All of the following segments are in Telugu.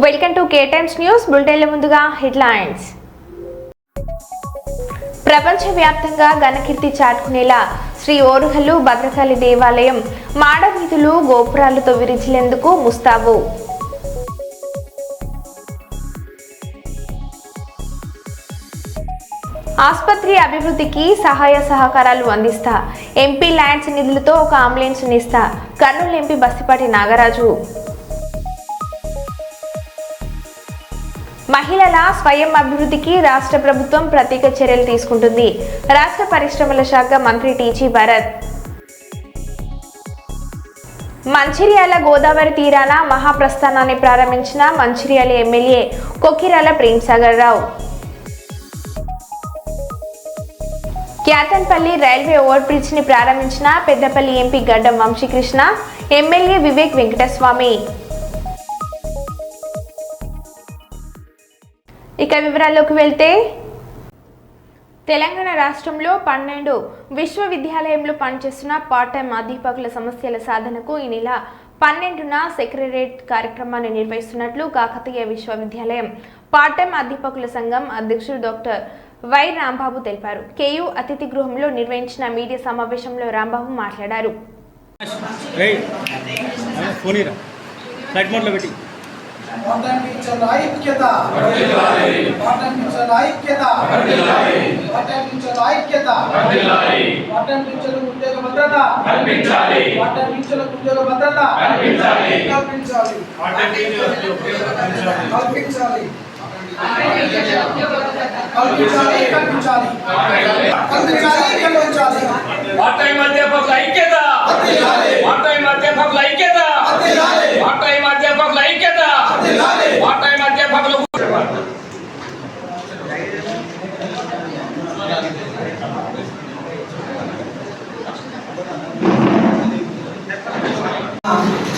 Welcome to K Times news బులెటిన్ల ముందుగా హెడ్లైన్స్. ప్రపంచవ్యాప్తంగా ఘనకీర్తి చాటుకునేలా శ్రీ ఓరుగల్లు భద్రకాళి దేవాలయం మాడవీధులు గోపురాలతో విరిచిలేందుకు ముస్తాబు. ఆసుపత్రి అభివృద్ధికి సహాయ సహకారాలు అందిస్తా, ఎంపీ ల్యాండ్స్ నిధులతో ఒక అంబులెన్స్ ఇస్తా, కర్నూలు ఎంపీ బస్తిపాటి నాగరాజు. మహిళల స్వయం అభివృద్ధికి రాష్ట్ర ప్రభుత్వం ప్రత్యేక చర్యలు తీసుకుంటుంది. రాష్ట్ర పరిశ్రమల శాఖ మంత్రి టీజీ భరత్. మంచిర్యాల గోదావరి తీరాన మహాప్రస్థానాన్ని ప్రారంభించిన మంచిర్యాల ఎమ్మెల్యే కొక్కిరాల ప్రేమ్సాగర్ రావు. క్యాతన్పల్లి రైల్వే ఓవర్ బ్రిడ్జ్ ని ప్రారంభించిన పెద్దపల్లి ఎంపీ గడ్డం వంశీకృష్ణ, ఎమ్మెల్యే వివేక్ వెంకటస్వామి. ఇక వివరాల్లోకి వెళ్తే, తెలంగాణ రాష్ట్రంలో 12 విశ్వవిద్యాలయంలో పనిచేస్తున్న పార్ట్ టైం అధ్యాపకుల సమస్యల సాధనకు ఈ నెల 12న సెక్రటరేట్ కార్యక్రమాన్ని నిర్వహిస్తున్నట్లు కాకతీయ విశ్వవిద్యాలయం పార్ట్ టైం అధ్యాపకుల సంఘం అధ్యక్షుడు డాక్టర్ వై రాంబాబు తెలిపారు. కేయూ అతిథి గృహంలో నిర్వహించిన మీడియా సమావేశంలో రాంబాబు మాట్లాడారు.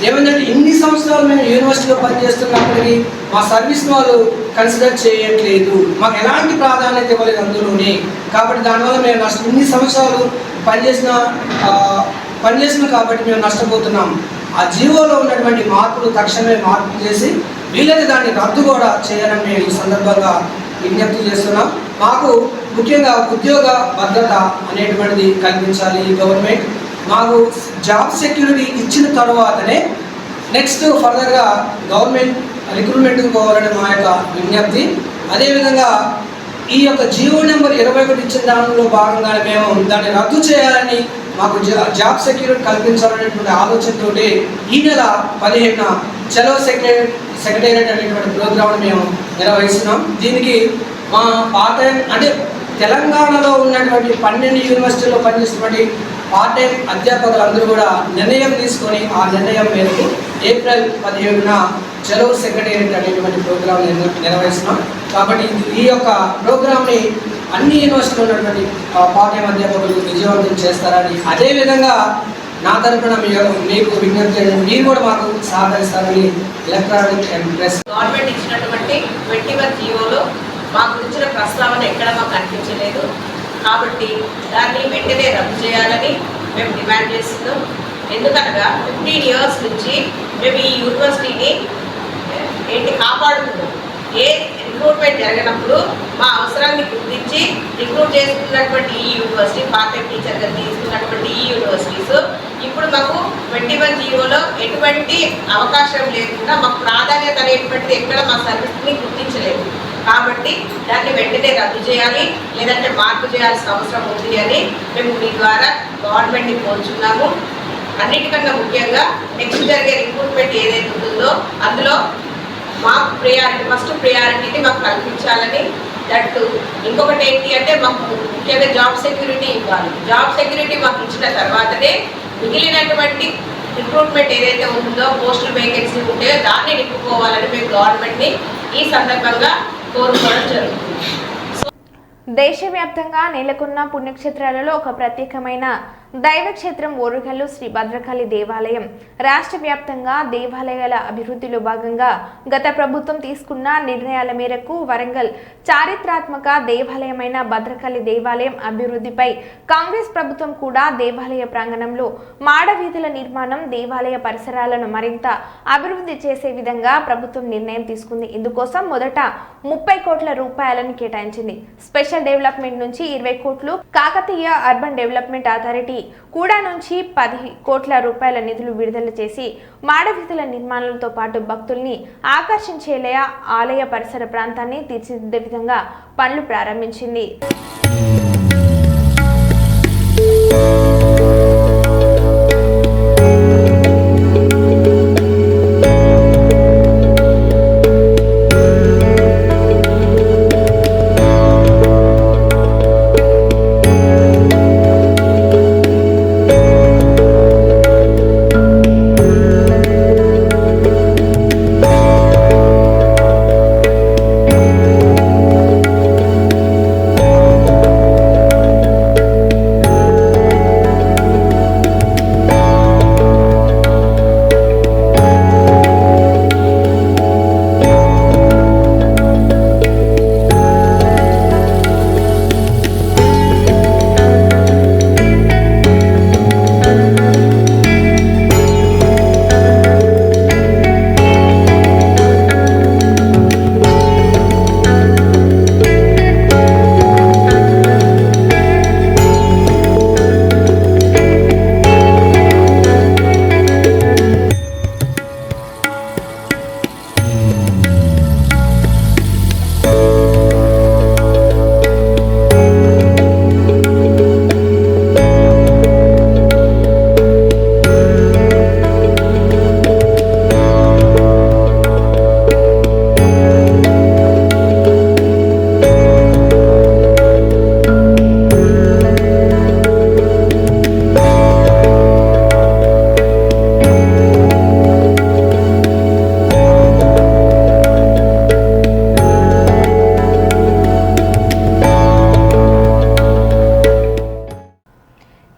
ఏమంటే ఇన్ని సంవత్సరాలు మేము యూనివర్సిటీలో పనిచేస్తున్నప్పటికీ మా సర్వీస్ వాళ్ళు కన్సిడర్ చేయట్లేదు, మాకు ఎలాంటి ప్రాధాన్యత ఇవ్వలేదు అందులోని. కాబట్టి దానివల్ల మేము ఇన్ని సంవత్సరాలు పనిచేసిన కాబట్టి మేము నష్టపోతున్నాం. ఆ జీవోలో ఉన్నటువంటి మార్పులు తక్షణమే మార్పు చేసి వీలైతే దాన్ని రద్దు కూడా చేయాలని మేము ఈ సందర్భంగా విజ్ఞప్తి చేస్తున్నాం. మాకు ముఖ్యంగా ఉద్యోగ భద్రత అనేటువంటిది కల్పించాలి ఈ గవర్నమెంట్. మాకు జాబ్ సెక్యూరిటీ ఇచ్చిన తర్వాతనే నెక్స్ట్ ఫర్దర్గా గవర్నమెంట్ రిక్రూట్మెంట్కి పోవాలని మా యొక్క విజ్ఞప్తి. అదేవిధంగా ఈ యొక్క జీవో నెంబర్ 21 ఇచ్చిన దానిలో భాగంగానే మేము దాన్ని రద్దు చేయాలని, మాకు జాబ్ సెక్యూరిటీ కల్పించాలనేటువంటి ఆలోచనతో ఈ నెల 15న చలో సెక్రటేరియట్ అనేటువంటి ప్రోగ్రామ్ని మేము నిర్వహిస్తున్నాం. దీనికి మా పార్ట్ టైం అంటే తెలంగాణలో ఉన్నటువంటి 12 యూనివర్సిటీల్లో పనిచేస్తున్నటువంటి పార్ట్ టైం అధ్యాపకులందరూ కూడా నిర్ణయం తీసుకొని ఆ నిర్ణయం మేరకు ఏప్రిల్ 17న చలో సెక్రటేరియట్ అనేటువంటి ప్రోగ్రామ్ నిర్వహిస్తున్నాం. కాబట్టి ఈ యొక్క ప్రోగ్రామ్ని అన్ని యూనివర్సిటీలో ఉన్నటువంటి పార్ట్ టైం అధ్యాపకులు విజయవంతం చేస్తారని, అదేవిధంగా నా తరఫున మీకు విజ్ఞప్తి చేయడం మీరు కూడా మాకు సహకరిస్తారని ఎలక్ట్రానిక్ అండ్ ప్రెస్. గవర్నమెంట్ ఇచ్చినటువంటి 21 జీవోలో మాకు ఇచ్చిన ప్రస్తావన ఎక్కడ మాకు కనిపించలేదు. కాబట్టి దాన్ని వెంటనే రద్దు చేయాలని మేము డిమాండ్ చేస్తున్నాం. ఎందుకనగా 15 ఇయర్స్ నుంచి మేము ఈ యూనివర్సిటీని కాపాడుతున్నాం. ఏ రిక్రూట్మెంట్ జరిగినప్పుడు మా అవసరాన్ని గుర్తించి రిక్రూట్ చేసుకున్నటువంటి ఈ యూనివర్సిటీ, పార్ట్ టైం టీచర్గా తీసుకున్నటువంటి ఈ యూనివర్సిటీస్ ఇప్పుడు మాకు 21 జీవోలో ఎటువంటి అవకాశం లేకుండా మాకు ప్రాధాన్యత అనేటువంటిది ఎక్కడ మా సర్వీస్ని గుర్తించలేదు. కాబట్టి దాన్ని వెంటనే రద్దు చేయాలి, లేదంటే మార్పు చేయాల్సిన అవసరం ఉంది అని మేము మీ ద్వారా గవర్నమెంట్ని కోరుచున్నాము. అన్నిటికన్నా ముఖ్యంగా నెక్స్ట్ జరిగే రిక్రూట్మెంట్ ఏదైతే ఉంటుందో అందులో మాకు ఫస్ట్ ప్రయారిటీని మాకు కల్పించాలని. దట్టు ఇంకొకటి ఏంటి అంటే మాకు ముఖ్యంగా జాబ్ సెక్యూరిటీ ఇవ్వాలి. జాబ్ సెక్యూరిటీ మాకు ఇచ్చిన తర్వాతనే మిగిలినటువంటి రిక్రూట్మెంట్ ఏదైతే ఉంటుందో పోస్టులు వేకెన్సీ ఉంటే దాన్ని నింపుకోవాలని మేము గవర్నమెంట్ని ఈ సందర్భంగా కోరుకోవడం జరుగుతుంది. దేశవ్యాప్తంగా నెలకొన్న పుణ్యక్షేత్రాలలో ఒక ప్రత్యేకమైన దైవక్షేత్రం ఓరుగల్లు శ్రీ భద్రకాళి దేవాలయం రాష్ట్ర వ్యాప్తంగా దేవాలయాల అభివృద్ధిలో భాగంగా గత ప్రభుత్వం తీసుకున్న నిర్ణయాల మేరకు వరంగల్ చారిత్రాత్మక దేవాలయమైన భద్రకాళి దేవాలయం అభివృద్ధిపై కాంగ్రెస్ ప్రభుత్వం కూడా దేవాలయ ప్రాంగణంలో మాడవీధుల నిర్మాణం, దేవాలయ పరిసరాలను మరింత అభివృద్ధి చేసే విధంగా ప్రభుత్వం నిర్ణయం తీసుకుంది. ఇందుకోసం మొదట 30 కోట్ల రూపాయలను కేటాయించింది. స్పెషల్ డెవలప్మెంట్ నుంచి 20 కోట్లు, కాకతీయ అర్బన్ డెవలప్మెంట్ అథారిటీ కూడా నుంచి 10 కోట్ల రూపాయల నిధులు విడుదల చేసి మాడవీధుల నిర్మాణాలతో పాటు భక్తుల్ని ఆకర్షించేలా ఆలయ పరిసర ప్రాంతాన్ని తీర్చిదిద్దే విధంగా పనులు ప్రారంభించింది.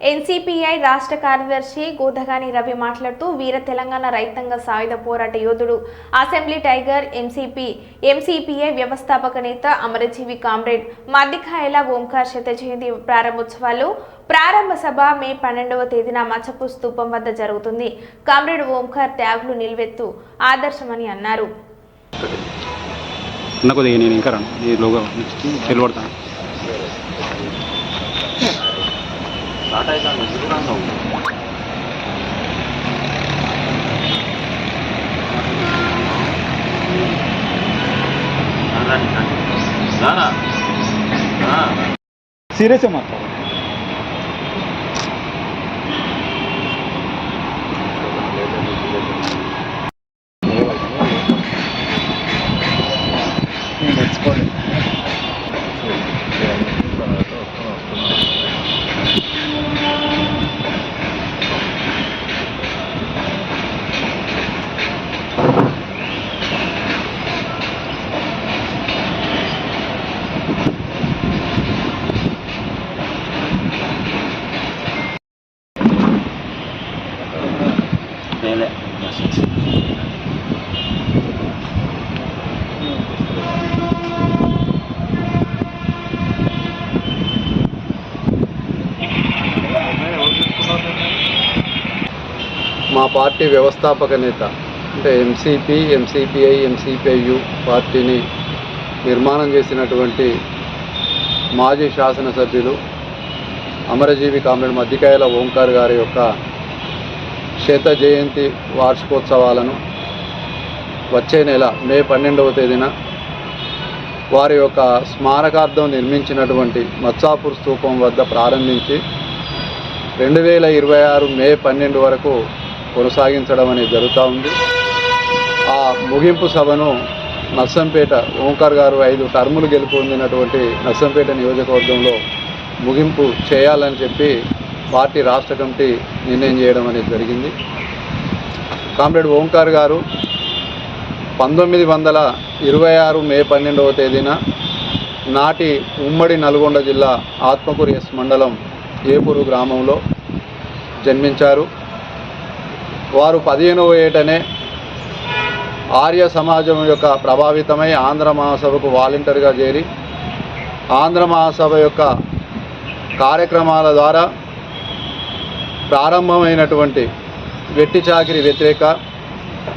ఎన్సీపీఐ రాష్ట్ర కార్యదర్శి గోదగాని రవి మాట్లాడుతూ వీర తెలంగాణ రైతాంగ సాయుధ పోరాట యోధుడు, అసెంబ్లీ టైగర్, ఎంసీపీఐ వ్యవస్థాపక నేత, అమరజీవి కామ్రేడ్ మద్దికాయల ఓంకార్ శత జయంతి ప్రారంభోత్సవాలు ప్రారంభ సభ మే 12వ తేదీన మచ్చపు స్తూపం వద్ద జరుగుతుంది. కామ్రేడ్ ఓంకార్ త్యాగులు నిల్వెత్తు ఆదర్శమని అన్నారు. సీరియస్ మాట్లాడు. మా పార్టీ వ్యవస్థాపక నేత అంటే ఎంసీపీఐ, ఎంసీపీఐయు పార్టీని నిర్మాణం చేసినటువంటి మాజీ శాసనసభ్యులు అమరజీవి కామ్రేడ్ మద్దికాయల ఓంకార్ గారి యొక్క శత జయంతి వార్షికోత్సవాలను వచ్చే నెల మే 12వ తేదీన వారి యొక్క స్మారకార్థం నిర్మించినటువంటి మచ్చాపూర్ స్తూపం వద్ద ప్రారంభించి 2026 మే 12 వరకు కొనసాగించడం అనేది జరుగుతూ ఉంది. ఆ ముగింపు సభను నర్సంపేట ఓంకార్ గారు 5 టర్ములు గెలుపొందినటువంటి నర్సంపేట నియోజకవర్గంలో ముగింపు చేయాలని చెప్పి పార్టీ రాష్ట్ర కమిటీ నిర్ణయం చేయడం అనేది జరిగింది. కామ్రేడ్ ఓంకార్ గారు 1926 మే 12వ తేదీన నాటి ఉమ్మడి నల్గొండ జిల్లా ఆత్మకూరు ఎస్ మండలం ఏపూరు గ్రామంలో జన్మించారు. వారు 15వ ఏటనే ఆర్య సమాజం యొక్క ప్రభావితమై ఆంధ్ర మహాసభకు వాలంటీర్గా చేరి ఆంధ్ర మహాసభ యొక్క కార్యక్రమాల ద్వారా ప్రారంభమైనటువంటి వెట్టి చాకిరీ వ్యతిరేక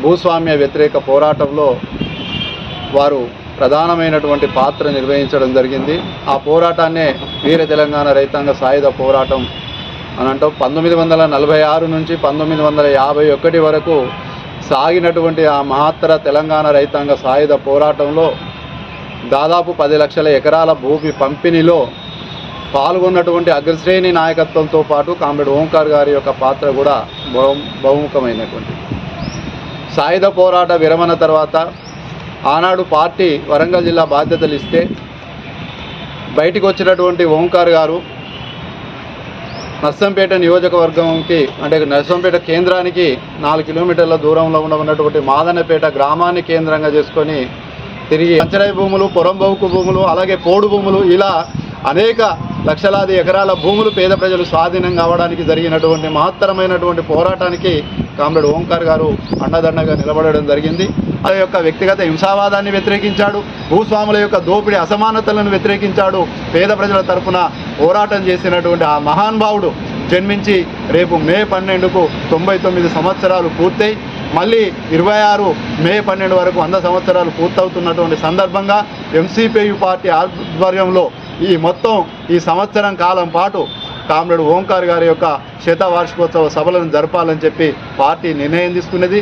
భూస్వామ్య వ్యతిరేక పోరాటంలో వారు ప్రధానమైనటువంటి పాత్ర నిర్వహించడం జరిగింది. ఆ పోరాటాన్నే వీర తెలంగాణ రైతాంగ సాయుధ పోరాటం అని అంటాం. 1946 నుంచి 1951 వరకు సాగినటువంటి ఆ మహత్తర తెలంగాణ రైతాంగ సాయుధ పోరాటంలో దాదాపు 10 లక్షల ఎకరాల భూమి పంపిణీలో పాల్గొన్నటువంటి అగ్రశ్రేణి నాయకత్వంతో పాటు కామ్రేడ్ ఓంకార్ గారి యొక్క పాత్ర కూడా బహుముఖమైనటువంటి. సాయుధ పోరాట విరమణ తర్వాత ఆనాడు పార్టీ వరంగల్ జిల్లా బాధ్యతలు ఇస్తే బయటికి వచ్చినటువంటి ఓంకార్ గారు నర్సంపేట నియోజకవర్గంకి అంటే నర్సంపేట కేంద్రానికి 4 కిలోమీటర్ల దూరంలో ఉన్నటువంటి మాదనపేట గ్రామాన్ని కేంద్రంగా చేసుకొని తిరిగి పంచరాయి భూములు, పొరంబౌకు భూములు, అలాగే పోడు భూములు, ఇలా అనేక లక్షలాది ఎకరాల భూములు పేద ప్రజలు స్వాధీనం కావడానికి జరిగినటువంటి మహత్తరమైనటువంటి పోరాటానికి కామ్రేడ్ ఓంకార్ గారు అండదండగా నిలబడడం జరిగింది. ఆ యొక్క వ్యక్తిగత హింసావాదాన్ని వ్యతిరేకించాడు, భూస్వాముల యొక్క దోపిడీ అసమానతలను వ్యతిరేకించాడు. పేద ప్రజల తరఫున పోరాటం చేసినటువంటి ఆ మహానుభావుడు జన్మించి రేపు మే 12కు 99 సంవత్సరాలు పూర్తయి మళ్ళీ 26 మే 12 వరకు 100 సంవత్సరాలు పూర్తవుతున్నటువంటి సందర్భంగా ఎంసీపీయు పార్టీ ఆధ్వర్యంలో ఈ సంవత్సరం కాలం పాటు కామ్రేడ్ ఓంకార్ గారి యొక్క శతవార్షికోత్సవ సభలను జరపాలని చెప్పి పార్టీ నిర్ణయం తీసుకున్నది.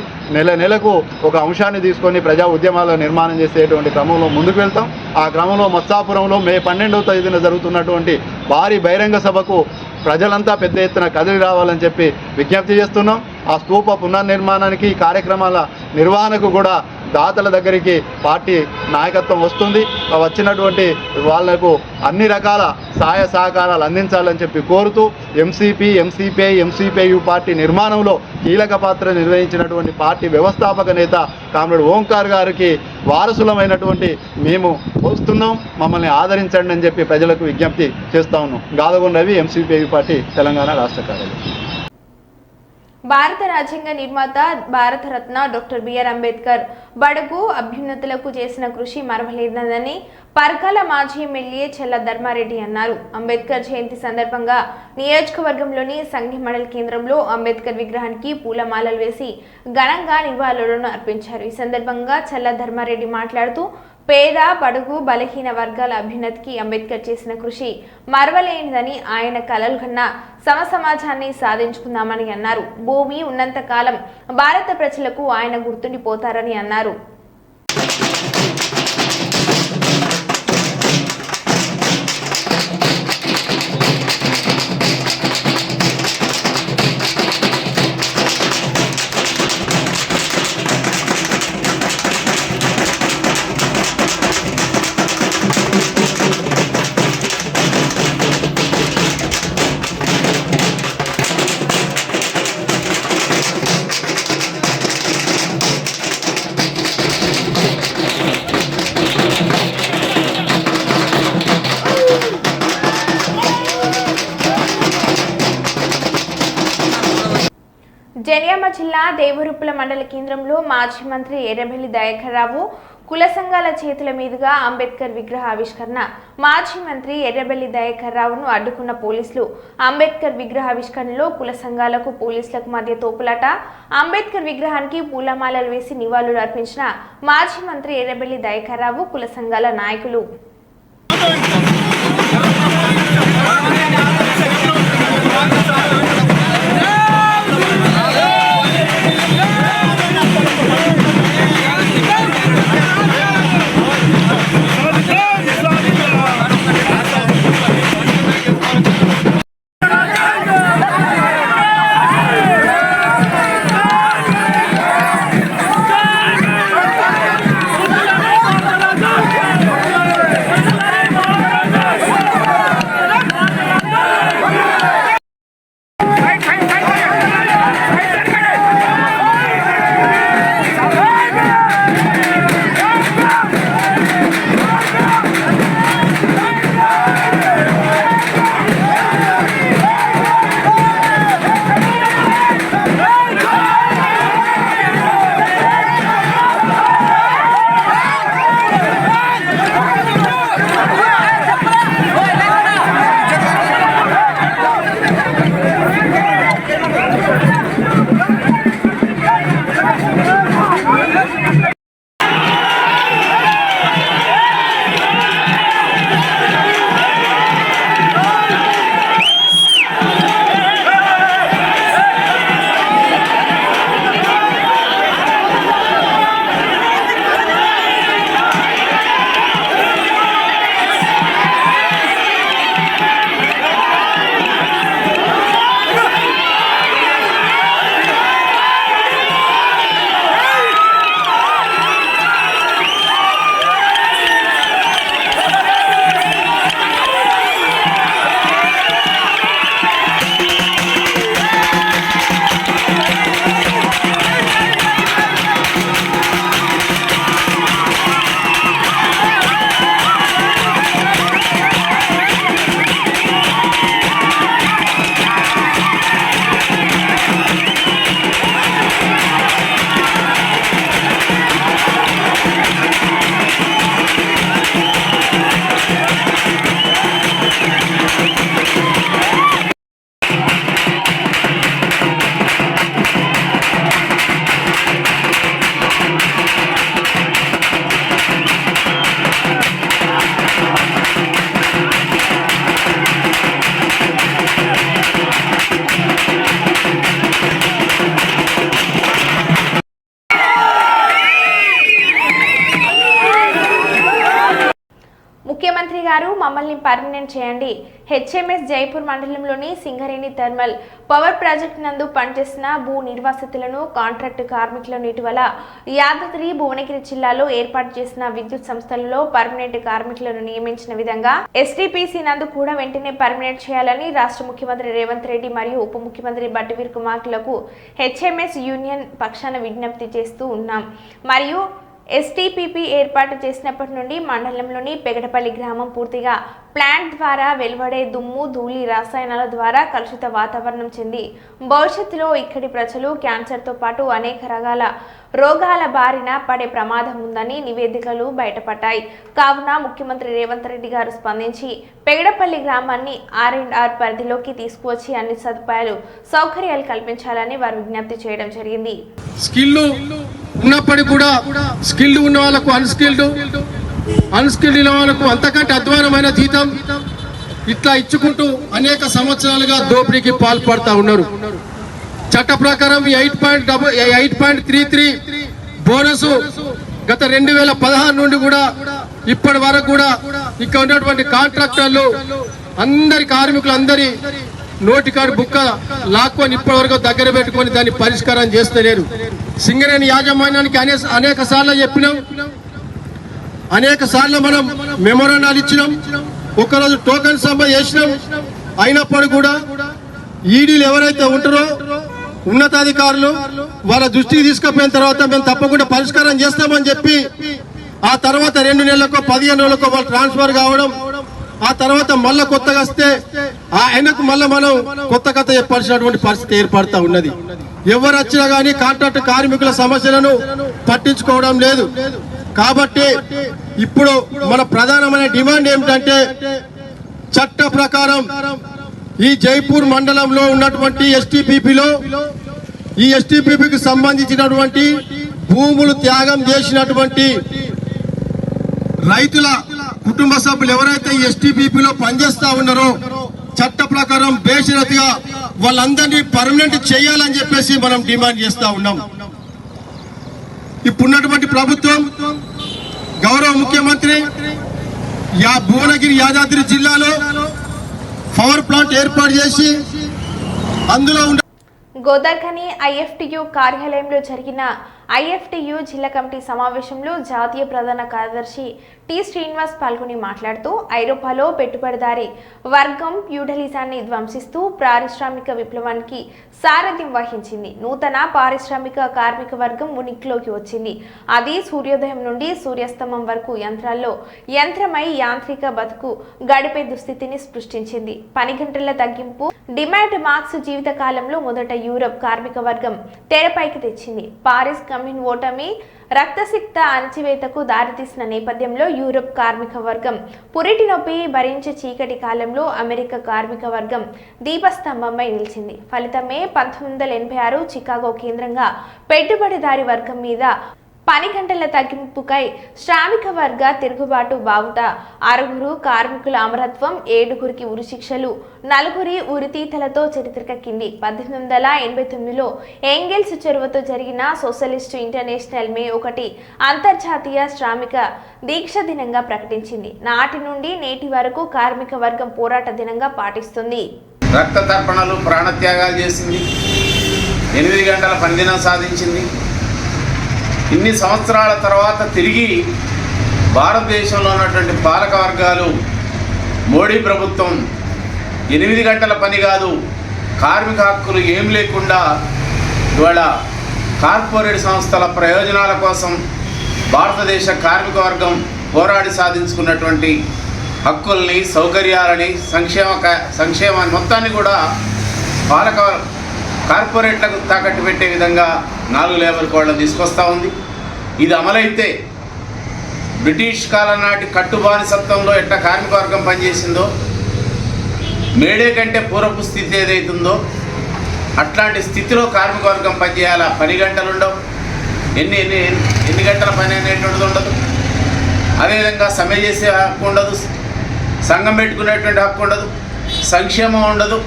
నెలకు ఒక అంశాన్ని తీసుకొని ప్రజా ఉద్యమాల నిర్మాణం చేసేటువంటి క్రమంలో ముందుకు వెళ్తాం. ఆ క్రమంలో మత్సాపురంలో మే 12వ తేదీన జరుగుతున్నటువంటి భారీ బహిరంగ సభకు ప్రజలంతా పెద్ద ఎత్తున కదిలి రావాలని చెప్పి విజ్ఞప్తి చేస్తున్నాం. ఆ స్తూప పునర్నిర్మాణానికి కార్యక్రమాల నిర్వహణకు కూడా దాతల దగ్గరికి పార్టీ నాయకత్వం వస్తుంది. వచ్చినటువంటి వాళ్లకు అన్ని రకాల సహాయ సహకారాలు అందించాలని చెప్పి కోరుతూ ఎంసీపీయు పార్టీ నిర్మాణంలో కీలక పాత్ర నిర్వహించినటువంటి పార్టీ వ్యవస్థాపక నేత కామ్రేడ్ ఓంకార్ గారికి వారసులమైనటువంటి మేము వస్తున్నాం, మమ్మల్ని ఆదరించండి అని చెప్పి ప్రజలకు విజ్ఞప్తి చేస్తా ఉన్నాం. గాదగొండ రవి, ఎంసీపీయు పార్టీ తెలంగాణ రాష్ట్ర కార్యదర్శి. భారత రాజ్యాంగ నిర్మాత భారతరత్న డాక్టర్ బిఆర్ అంబేద్కర్ బడుగు అభ్యున్నతులకు చేసిన కృషి మరవలేదని పర్కాల మాజీ ఎమ్మెల్యే చెల్ల ధర్మారెడ్డి అన్నారు. అంబేద్కర్ జయంతి సందర్భంగా నియోజకవర్గంలోని సంఘి మండల కేంద్రంలో అంబేద్కర్ విగ్రహానికి పూలమాలలు వేసి ఘనంగా నివాళులను అర్పించారు. ఈ సందర్భంగా చెల్ల ధర్మారెడ్డి మాట్లాడుతూ పేద బడుగు బలహీన వర్గాల అభ్యున్నతికి అంబేద్కర్ చేసిన కృషి మరవలేనిదని, ఆయన కలలు కన్నా సమాజాన్ని సాధించుకుందామని అన్నారు. భూమి ఉన్నంత కాలం భారత ప్రజలకు ఆయన గుర్తుండిపోతారని అన్నారు. జనగామ జిల్లా దేవరుప్పుల మండల కేంద్రంలో మాజీ మంత్రి ఎర్రబెల్లి దయాకర్ రావు కుల సంఘాల చేతుల మీదుగా అంబేద్కర్ విగ్రహ ఆవిష్కరణ. మాజీ మంత్రి ఎర్రబెల్లి దయాకర్ రావును అడ్డుకున్న పోలీసులు అంబేద్కర్ విగ్రహ ఆవిష్కరణలో కుల సంఘాలకు పోలీసులకు మధ్య తోపులాట. అంబేద్కర్ విగ్రహానికి పూలమాలలు వేసి నివాళులు అర్పించిన మాజీ మంత్రి ఎర్రబెల్లి దయాకర్ రావు కుల సంఘాల నాయకులు. ముఖ్యమంత్రి గారు మమ్మల్ని పర్మనెంట్ చేయండి. హెచ్ఎంఎస్ జైపూర్ మండలంలోని సింగరేణి థర్మల్ పవర్ ప్రాజెక్టు నందు పనిచేసిన భూ నిర్వాసితులను కాంట్రాక్టు కార్మికులను ఇటీవల యాదాద్రి భువనగిరి జిల్లాలో ఏర్పాటు చేసిన విద్యుత్ సంస్థలలో పర్మనెంట్ కార్మికులను నియమించిన విధంగా ఎస్టీపీసీ నందు కూడా వెంటనే పర్మనెంట్ చేయాలని రాష్ట్ర ముఖ్యమంత్రి రేవంత్ రెడ్డి మరియు ఉప ముఖ్యమంత్రి బట్టివీర్ కుమార్లకు హెచ్ఎంఎస్ యూనియన్ పక్షాన విజ్ఞప్తి చేస్తూ ఉన్నాం. మరియు ఎస్టీపీపీ ఏర్పాటు చేసినప్పటి నుండి మండలంలోని పెగడపల్లి గ్రామం పూర్తిగా ప్లాంట్ ద్వారా వెలువడే దుమ్ము ధూళి రసాయనాల ద్వారా కలుషిత వాతావరణం చెంది భవిష్యత్తులో ఇక్కడి ప్రజలు క్యాన్సర్తో పాటు అనేక రకాల రోగాల బారిన పడే ప్రమాదం ఉందని నివేదికలు బయటపడ్డాయి. కావున ముఖ్యమంత్రి రేవంత్ రెడ్డి గారు స్పందించి పెగడపల్లి గ్రామాన్ని R&R పరిధిలోకి తీసుకువచ్చి అన్ని సౌకర్యాలు కల్పించాలని వారు విజ్ఞప్తి చేయడం జరిగింది. స్కిల్ ఉన్నప్పటికీ కూడా స్కిల్డ్ ఉన్న వాళ్ళకు అన్స్కిల్డ్ ఉన్న వాళ్ళకు అంతకంటే అధ్వానమైన జీతం ఇట్లా ఇచ్చుకుంటూ అనేక సంవత్సరాలుగా దోపిడీకి పాల్పడతా ఉన్నారు. చట్ట ప్రకారం 8.33 బోనస్ గత 2016 నుండి కూడా ఇప్పటి వరకు కూడా ఇక్కడ ఉన్నటువంటి కాంట్రాక్టర్లు అందరి కార్మికులందరి నోటికాడు బుక్క లాక్కొని ఇప్పటి వరకు దగ్గర పెట్టుకొని దాన్ని పరిష్కారం చేస్తలేరు. సింగరేణి యాజమాన్యానికి అనేక సార్లు చెప్పినాం, అనేక సార్లు మనం మెమోరాండాలు ఇచ్చినాం, ఒకరోజు టోకెన్ సభ చేసినాం. అయినప్పుడు కూడా ఈడీలు ఎవరైతే ఉంటారో ఉన్నతాధికారులు వాళ్ళ దృష్టికి తీసుకుపోయిన తర్వాత మేము తప్పకుండా పరిష్కారం చేస్తామని చెప్పి ఆ తర్వాత 2 నెలలకు 15 రోజులకు వాళ్ళు ట్రాన్స్ఫర్ కావడం, ఆ తర్వాత మళ్ళా కొత్తగా వస్తే ఆయనకు మళ్ళీ మనం కొత్త కథ చెప్పాల్సినటువంటి పరిస్థితి ఏర్పడతా ఉన్నది. ఎవరు వచ్చినా కానీ కాంట్రాక్ట్ కార్మికుల సమస్యలను పట్టించుకోవడం లేదు. కాబట్టి ఇప్పుడు మన ప్రధానమైన డిమాండ్ ఏమిటంటే చట్ట ప్రకారం ఈ జైపూర్ మండలంలో ఉన్నటువంటి ఎస్టీపీపీలో ఈ ఎస్టీపీపీకి సంబంధించినటువంటి భూములు త్యాగం చేసినటువంటి రైతుల కుటుంబ సభ్యులు ఎవరైతే ఎస్టీపీపీలో పనిచేస్తా ఉన్నారో చట్ట ప్రకారం బేషరతుగా వాళ్ళందరినీ పర్మనెంట్ చేయాలని చెప్పేసి మనం డిమాండ్ చేస్తా ఉన్నాం. ఇప్పుడున్నటువంటి ప్రభుత్వం గౌరవ ముఖ్యమంత్రి భువనగిరి యాదాద్రి జిల్లాలో పవర్ ప్లాంట్ ఏర్పాటు చేసి అందులో గోదార్ఖని ఐఎఫ్టియు కార్యాలయంలో జరిగిన ఐఎఫ్టియు జిల్లా కమిటీ సమావేశంలో జాతీయ ప్రధాన కార్యదర్శి టి శ్రీనివాస్ పాల్గొని మాట్లాడుతూ ఐరోపాలో పెట్టుబడిదారీ వర్గం ఫ్యూడలిజాన్ని ధ్వంసిస్తూ పారిశ్రామిక విప్లవానికి సారథ్యం వహించింది. నూతన పారిశ్రామిక కార్మిక వర్గం ఉనికిలోకి వచ్చింది. అది సూర్యోదయం నుండి సూర్యాస్తమం వరకు యంత్రాల్లో యంత్రమై యాంత్రిక బతుకు గడిపే దుస్థితిని సృష్టించింది. పని గంటల తగ్గింపు డిమాండ్ మార్క్స్ జీవిత కాలంలో మొదట యూరప్ కార్మిక వర్గం తెరపైకి తెచ్చింది. పారిస్ కమ్యూన్ ఓటమి రక్తసిక్త అణచివేతకు దారితీసిన నేపథ్యంలో యూరప్ కార్మిక వర్గం పురిటి నొప్పి భరించే చీకటి కాలంలో అమెరికా కార్మిక వర్గం దీపస్తంభమై నిలిచింది. ఫలితమే 1986 చికాగో కేంద్రంగా పెట్టుబడిదారీ వర్గం మీద పని గంటల తగ్గింపుకై శ్రామిక వర్గ తిరుగుబాటు బావుట 6 కార్మికుల అమరత్వం, 7 ఉరిశిక్షలు, 4 ఉరితీతలతో చరిత్రకెక్కింది. 1889లో ఎంగెల్స్ చొరవతో జరిగిన సోషలిస్టు ఇంటర్నేషనల్ మే 1 అంతర్జాతీయ శ్రామిక దీక్ష దినంగా ప్రకటించింది. నాటి నుండి నేటి వరకు కార్మిక వర్గం పోరాట దినంగా పాటిస్తుంది. రక్త తర్పణలు, ప్రాణత్యాగాలు చేసింది. 8 గంటల పనిదినం సాధించింది. ఇన్ని సంవత్సరాల తర్వాత తిరిగి భారతదేశంలో ఉన్నటువంటి పాలక వర్గాలు, మోడీ ప్రభుత్వం 8 గంటల పని కాదు, కార్మిక హక్కులు ఏం లేకుండా ఇవాళ కార్పొరేట్ సంస్థల ప్రయోజనాల కోసం భారతదేశ కార్మిక వర్గం పోరాడి సాధించుకున్నటువంటి హక్కుల్ని, సౌకర్యాలని, సంక్షేమాన్ని మొత్తాన్ని కూడా కార్పొరేట్లకు తాకట్టు పెట్టే విధంగా 4 లేబర్ కోడ్లను తీసుకొస్తూ ఉంది. ఇది అమలైతే బ్రిటిష్ కాలం నాటి కట్టుబానిసత్వంలో ఎట్లా కార్మిక వర్గం పనిచేసిందో, మేడే కంటే పూర్వపు స్థితి ఏదైతుందో అట్లాంటి స్థితిలో కార్మిక వర్గం పనిచేయాల. పని గంటలు ఉండవు, ఎన్ని గంటల పని అనేటువంటిది ఉండదు. అదేవిధంగా సమ్మె చేసే హక్కు ఉండదు, సంఘం పెట్టుకునేటువంటి హక్కు ఉండదు, సంక్షేమం ఉండదు.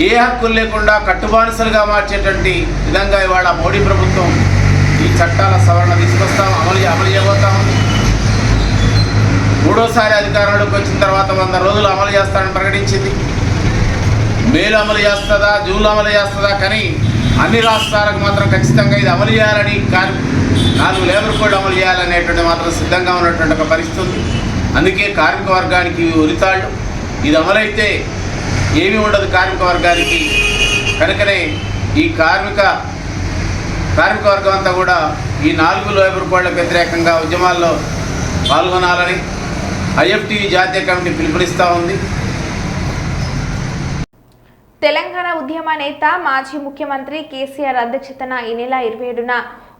ఏ హక్కులు లేకుండా కట్టుబానిసలుగా మార్చేటువంటి విధంగా ఇవాళ మోడీ ప్రభుత్వం ఈ చట్టాల సవరణ తీసుకొస్తాం, అమలు చేయబోతా ఉంది. 3వ మూడోసారి అధికారంలోకి వచ్చిన తర్వాత 100 రోజులు అమలు చేస్తానని ప్రకటించింది. మేలో అమలు చేస్తుందా, జూన్లో అమలు చేస్తుందా, కానీ అన్ని రాష్ట్రాలకు మాత్రం ఖచ్చితంగా ఇది అమలు చేయాలని 4 లేబర్ కోడ్ అమలు చేయాలనేటువంటి మాత్రం సిద్ధంగా ఉన్నటువంటి ఒక పరిస్థితి ఉంది. అందుకే కార్మిక వర్గానికి ఉరితాళ్ళు. ఇది అమలైతే ఏమీ ఉండదు కార్మిక వర్గానికి. కనుకనే ఈ కార్మిక వర్గం అంతా కూడా ఈ 4 లేబర్ కోడ్లకు వ్యతిరేకంగా ఉద్యమాల్లో పాల్గొనాలని IFT జాతీయ కమిటీ పిలుపునిస్తూ ఉంది. తెలంగాణ ఉద్యమ నేత మాజీ ముఖ్యమంత్రి కేసీఆర్ అధ్యక్షతన ఈ నెల 27న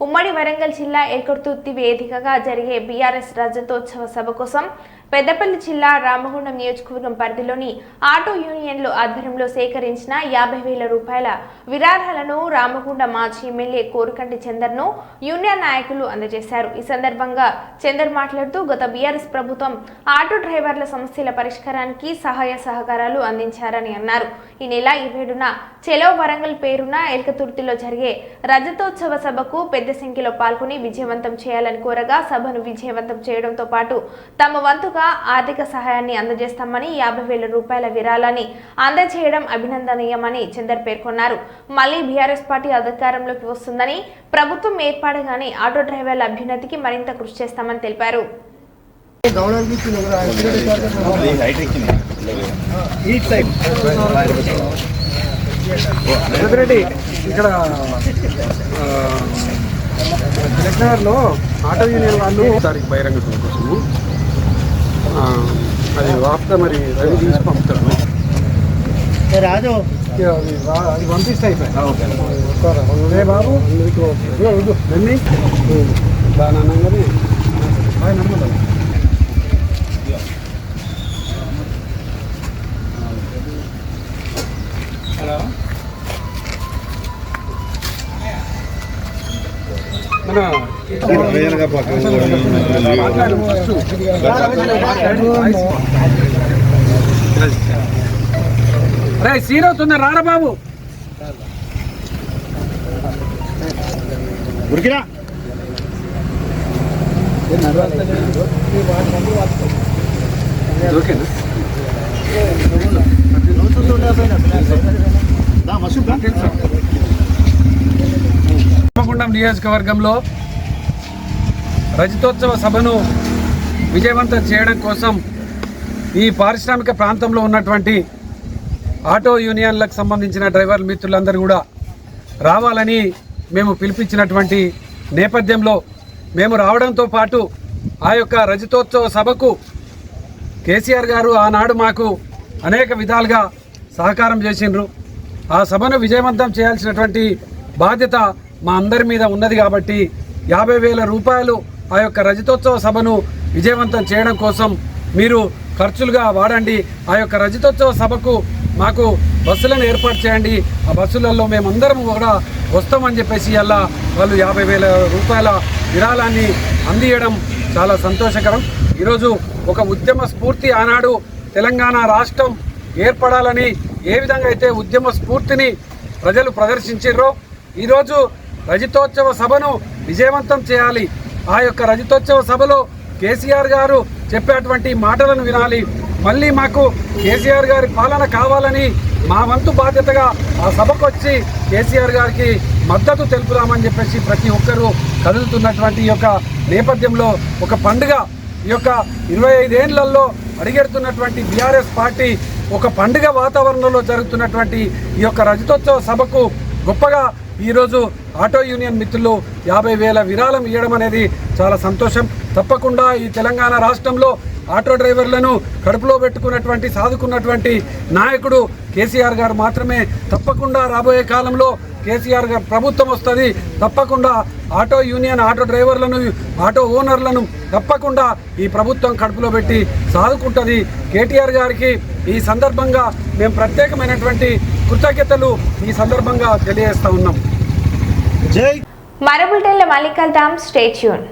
ఉమ్మడి వరంగల్ జిల్లా ఎల్కొర్తుర్తి వేదికగా జరిగే బీఆర్ఎస్ రజతోత్సవ సభ కోసం పెద్దపల్లి జిల్లా రామగుండం నియోజకవర్గం పరిధిలోని ఆటో యూనియన్లు ఆధ్వర్యంలో సేకరించిన 50,000 రూపాయల విరాళాలను రామగుండం మాజీ ఎమ్మెల్యే కోరుకంటి చందర్ను యూనియన్ నాయకులు అందజేశారు. ఈ సందర్భంగా చందర్ మాట్లాడుతూ గత బీఆర్ఎస్ ప్రభుత్వం ఆటో డ్రైవర్ల సమస్యల పరిష్కారానికి సహాయ సహకారాలు అందించారని అన్నారు. ఈ నెల 27న చెలో వరంగల్ పేరున ఎల్కతుర్తిలో జరిగే రజతోత్సవ సభకు పెద్ద సంఖ్యలో పాల్గొని విజయవంతం చేయాలని కోరగా సభను విజయవంతం చేయడంతో పాటు తమ వంతుగా ఆర్థిక సహాయాన్ని అందజేస్తామని 50,000 రూపాయల విరాళాన్ని అందజేయడం అభినందనీయమని చందర్ పేర్కొన్నారు. మళ్లీ బీఆర్ఎస్ పార్టీ అధికారంలోకి వస్తుందని, ప్రభుత్వం ఏర్పడగానే ఆటో డ్రైవర్ల అభ్యున్నతికి మరింత కృషి చేస్తామని తెలిపారు. ఇక్కడ తెలంగాణలో ఆటో యూనియన్ వాళ్ళు తారీఖు బహిరంగ కోసము అది వార్త మరి రవి తీసి పంపుతారు. రాజు అది పంపిస్తే అయిపోయాయి బాబు అందరికీ దాని అనగానే ఆయన నమ్మదు. హలో సీన్ అవుతుందా రారా బాబు ఉరికిరా. ఓకేనా రామగుండం నియోజకవర్గంలో రజతోత్సవ సభను విజయవంతం చేయడం కోసం ఈ పారిశ్రామిక ప్రాంతంలో ఉన్నటువంటి ఆటో యూనియన్లకు సంబంధించిన డ్రైవర్ మిత్రులందరూ కూడా రావాలని మేము పిలిపించినటువంటి నేపథ్యంలో మేము రావడంతో పాటు ఆ యొక్క రజతోత్సవ సభకు కేసీఆర్ గారు ఆనాడు మాకు అనేక విధాలుగా సహకారం చేసిండ్రు. ఆ సభను విజయవంతం చేయాల్సినటువంటి బాధ్యత మా అందరి మీద ఉన్నది కాబట్టి 50,000 రూపాయలు ఆ యొక్క రజతోత్సవ సభను విజయవంతం చేయడం కోసం మీరు ఖర్చులుగా వాడండి. ఆ యొక్క రజతోత్సవ సభకు మాకు బస్సులను ఏర్పాటు చేయండి. ఆ బస్సులలో మేమందరం కూడా వస్తామని చెప్పేసి అలా వాళ్ళు 50,000 రూపాయల విరాళాన్ని అందియడం చాలా సంతోషకరం. ఈరోజు ఒక ఉద్యమ స్ఫూర్తి ఆనాడు తెలంగాణ రాష్ట్రం ఏర్పడాలని ఏ విధంగా అయితే ఉద్యమ స్ఫూర్తిని ప్రజలు ప్రదర్శించారో ఈరోజు రజతోత్సవ సభను విజయవంతం చేయాలి. ఆ యొక్క రజతోత్సవ సభలో కేసీఆర్ గారు చెప్పేటువంటి మాటలను వినాలి. మళ్ళీ మాకు కేసీఆర్ గారి పాలన కావాలని మా వంతు బాధ్యతగా ఆ సభకు వచ్చి కేసీఆర్ గారికి మద్దతు తెలుపుదామని చెప్పేసి ప్రతి ఒక్కరూ కదులుతున్నటువంటి ఈ యొక్క నేపథ్యంలో ఒక పండుగ ఈ యొక్క 25 ఏళ్లలో అడిగెడుతున్నటువంటి బీఆర్ఎస్ పార్టీ ఒక పండుగ వాతావరణంలో జరుగుతున్నటువంటి ఈ యొక్క రజతోత్సవ సభకు గొప్పగా ఈరోజు ఆటో యూనియన్ మిత్రులు 50,000 విరాళం ఇవ్వడం అనేది చాలా సంతోషం. తప్పకుండా ఈ తెలంగాణ రాష్ట్రంలో ఆటో డ్రైవర్లను కడుపులో పెట్టుకున్నటువంటి సాదుకున్నటువంటి నాయకుడు కేసీఆర్ గారు మాత్రమే. తప్పకుండా రాబోయే కాలంలో కేసీఆర్ గారు ప్రభుత్వం వస్తుంది. తప్పకుండా ఆటో యూనియన్ ఆటో డ్రైవర్లను ఆటో ఓనర్లను తప్పకుండా ఈ ప్రభుత్వం కడుపులో పెట్టి సాదుకుంటుంది. కేటీఆర్ గారికి ఈ సందర్భంగా మేము ప్రత్యేకమైనటువంటి కృతజ్ఞతలు ఈ సందర్భంగా తెలియజేస్తా ఉన్నాం. మరో బులెటిన్లో మళ్ళీ కలుద్దాం. Stay tune.